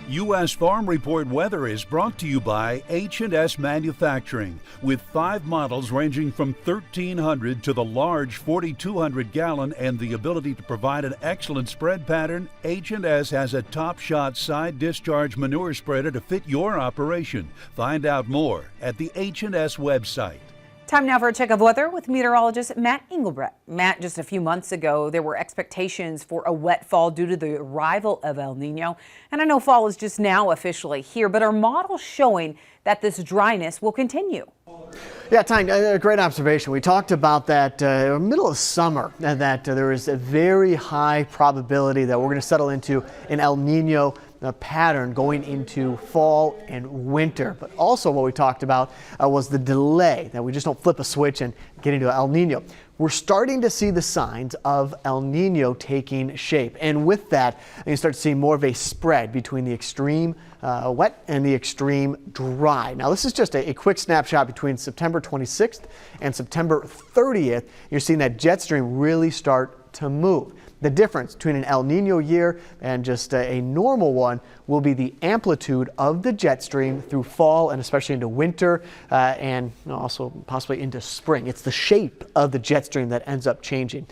U.S. Farm Report weather is brought to you by H&S Manufacturing, with 5 models ranging from 1,300 to the large 4,200 gallon and the ability to provide an excellent spread pattern. H&S has a Top Shot side discharge manure spreader to fit your operation. Find out more at the H&S website. Time now for a check of weather with meteorologist Matt Engelbrecht. Matt, just a few months ago, there were expectations for a wet fall due to the arrival of El Nino. And I know fall is just now officially here, but are models showing that this dryness will continue? Yeah, Tyne, a great observation. We talked about that middle of summer, that there is a very high probability that we're going to settle into an El Nino pattern going into fall and winter. But also what we talked about was the delay, that we just don't flip a switch and get into El Nino. We're starting to see the signs of El Nino taking shape. And with that, you start to see more of a spread between the extreme wet and the extreme dry. Now, this is just a quick snapshot between September 26th and September 30th. You're seeing that jet stream really start to move. The difference between an El Nino year and just a normal one will be the amplitude of the jet stream through fall and especially into winter and also possibly into spring. It's the shape of the jet stream that ends up changing.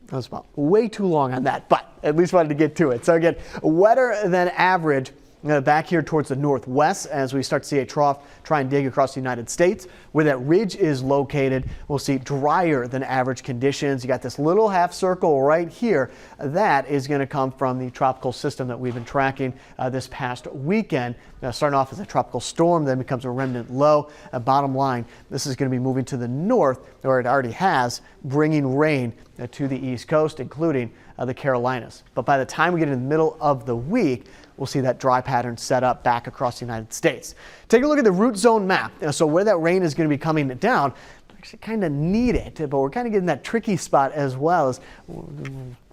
That was about way too long on that, but at least wanted to get to it. So again, wetter than average back here towards the northwest as we start to see a trough try and dig across the United States. Where that ridge is located, we'll see drier than average conditions. You got this little half circle right here. That is going to come from the tropical system that we've been tracking this past weekend. Starting off as a tropical storm, then becomes a remnant low. Bottom line, this is going to be moving to the north, or it already has, bringing rain to the East Coast, including the Carolinas. But by the time we get in the middle of the week, we'll see that dry pattern set up back across the United States. Take a look at the root zone map. So where that rain is going to be coming down, we actually kind of need it, but we're kind of getting that tricky spot as well as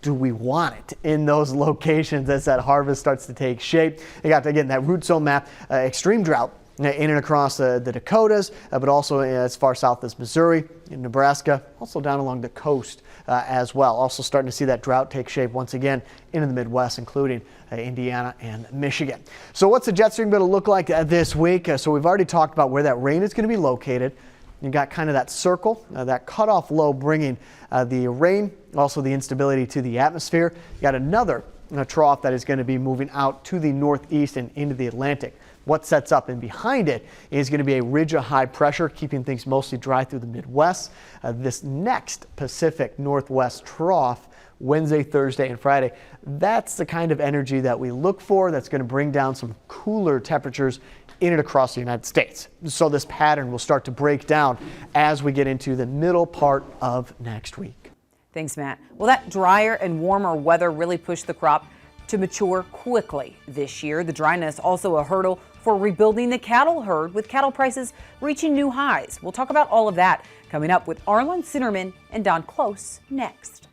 do we want it in those locations as that harvest starts to take shape. You got, again, that root zone map, extreme drought in and across the Dakotas, but also as far south as Missouri, in Nebraska, also down along the coast as well. Also starting to see that drought take shape once again into the Midwest, including Indiana and Michigan. So what's the jet stream going to look like this week? So we've already talked about where that rain is going to be located. You got kind of that circle, that cutoff low bringing the rain, also the instability to the atmosphere. You got another trough that is going to be moving out to the northeast and into the Atlantic. What sets up and behind it is going to be a ridge of high pressure, keeping things mostly dry through the Midwest. This next Pacific Northwest trough, Wednesday, Thursday, and Friday, that's the kind of energy that we look for that's going to bring down some cooler temperatures in and across the United States. So this pattern will start to break down as we get into the middle part of next week. Thanks, Matt. Well, that drier and warmer weather really pushed the crop to mature quickly this year. The dryness also a hurdle for rebuilding the cattle herd, with cattle prices reaching new highs. We'll talk about all of that coming up with Arlen Sinnerman and Don Close next.